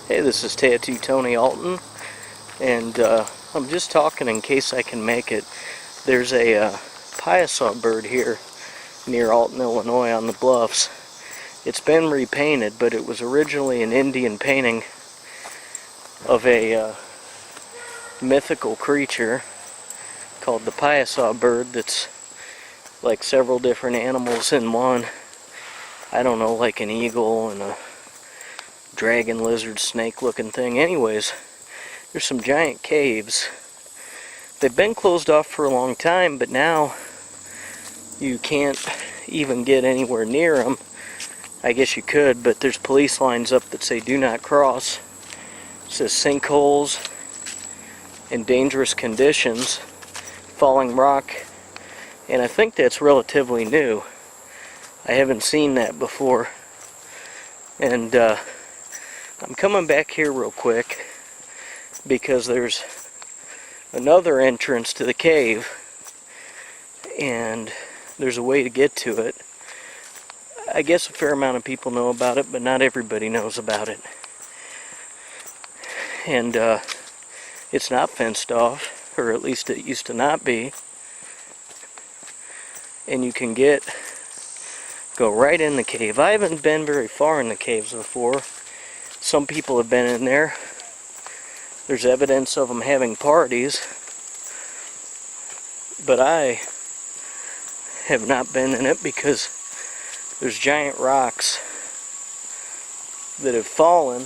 Hey, this is Tattoo Tony Alton, and I'm just talking in case I can make it. There's a Piasa bird here near Alton, Illinois on the bluffs. It's been repainted, but it was originally an Indian painting of a mythical creature called the Piasa bird that's like several different animals in one. I don't know, like an eagle and a dragon, lizard, snake looking thing. Anyways, there's some giant caves. They've been closed off for a long time, but now you can't even get anywhere near them. I guess you could, but there's police lines up that say do not cross. It says sinkholes and dangerous conditions, falling rock, and I think that's relatively new. I haven't seen that before. And I'm coming back here real quick because there's another entrance to the cave and there's a way to get to it. I guess a fair amount of people know about it, but not everybody knows about it. And it's not fenced off, or at least it used to not be. And you can go right in the cave. I haven't been very far in the caves before. Some people have been in there. There's evidence of them having parties, but I have not been in it because there's giant rocks that have fallen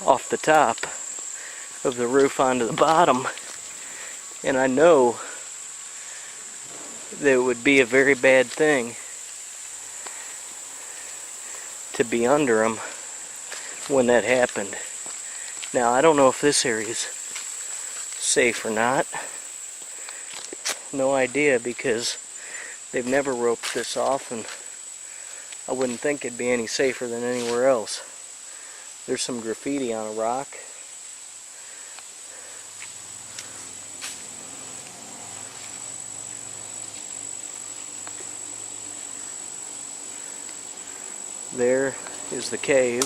off the top of the roof onto the bottom, and I know that it would be a very bad thing to be under them when that happened. Now, I don't know if this area is safe or not. No idea, because they've never roped this off, and I wouldn't think it'd be any safer than anywhere else. There's some graffiti on a rock. There is the cave.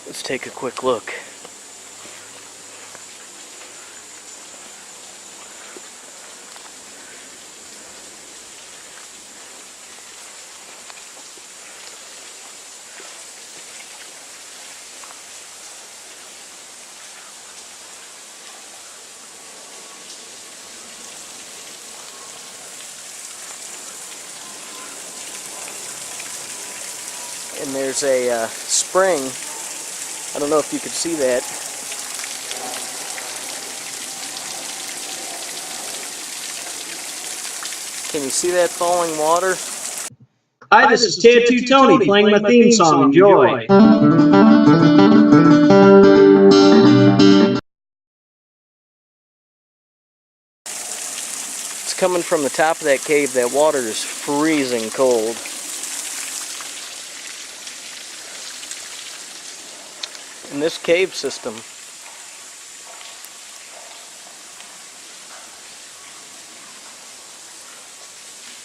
Let's take a quick look. And there's a spring. I don't know if you could see that. Can you see that falling water? Hi, this is Tattoo Tony playing my theme song. Enjoy. It's coming from the top of that cave. That water is freezing cold. And this cave system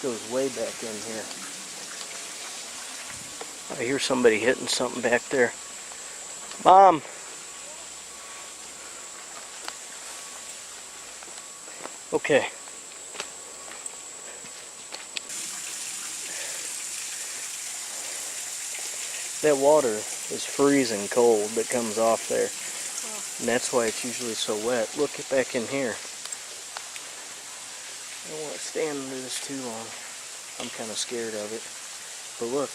goes way back in here. I hear somebody hitting something back there. Mom! Okay. That water is freezing cold that comes off there. And that's why it's usually so wet. Look back in here. I don't want to stand under this too long. I'm kind of scared of it. But look.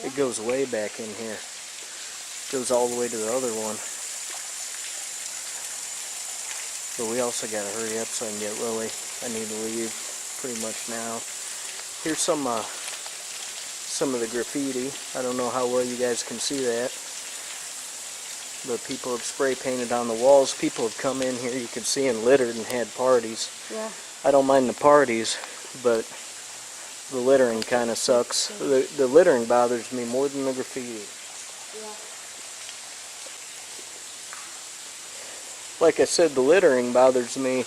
It goes way back in here. It goes all the way to the other one. But we also got to hurry up so I can get Lily. I need to leave pretty much now. Here's some of the graffiti. I don't know how well you guys can see that. But people have spray painted on the walls. People have come in here, you can see, and littered and had parties. Yeah. I don't mind the parties, but the littering kind of sucks. The littering bothers me more than the graffiti. Yeah. Like I said, the littering bothers me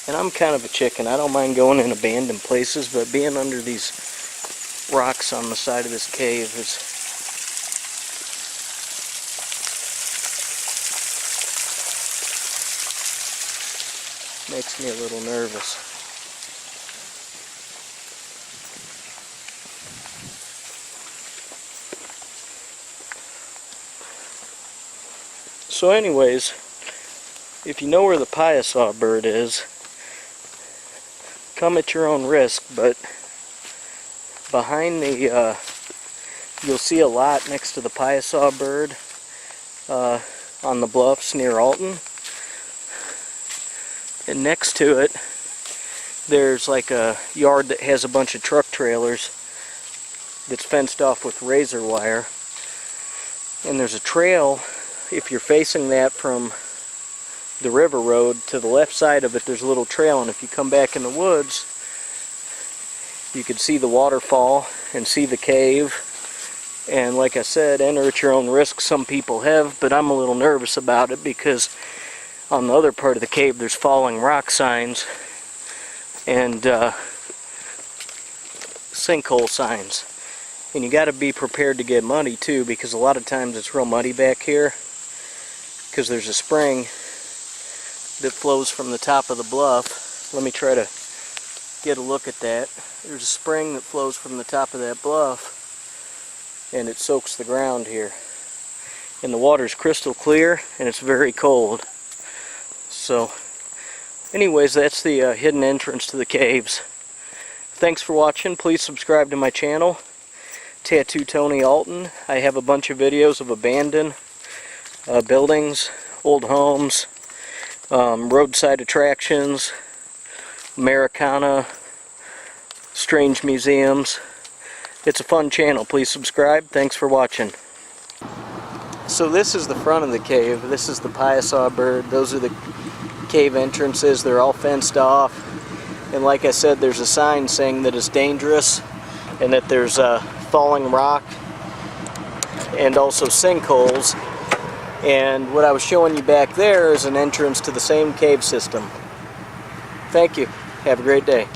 And I'm kind of a chicken. I don't mind going in abandoned places, but being under these rocks on the side of this cave makes me a little nervous. So anyways, if you know where the Piasa bird is, come at your own risk, but behind the, you'll see a lot next to the Piasa bird on the bluffs near Alton. And next to it, there's like a yard that has a bunch of truck trailers that's fenced off with razor wire. And there's a trail, if you're facing that from the river road, to the left side of it there's a little trail, and if you come back in the woods you can see the waterfall and see the cave. And like I said, enter at your own risk. Some people have, but I'm a little nervous about it because on the other part of the cave there's falling rock signs and sinkhole signs. And you got to be prepared to get muddy too, because a lot of times it's real muddy back here, because there's a spring that flows from the top of the bluff. Let me try to get a look at that. There's a spring that flows from the top of that bluff, and it soaks the ground here. And the water's crystal clear, and it's very cold. So, anyways, that's the hidden entrance to the caves. Thanks for watching. Please subscribe to my channel, Tattoo Tony Alton. I have a bunch of videos of abandoned buildings, old homes, roadside attractions, Americana, strange museums. It's a fun channel. Please subscribe. Thanks for watching. So this is the front of the cave. This is the Piasa bird. Those are the cave entrances. They're all fenced off. And like I said, there's a sign saying that it's dangerous and that there's falling rock and also sinkholes. And what I was showing you back there is an entrance to the same cave system. Thank you. Have a great day.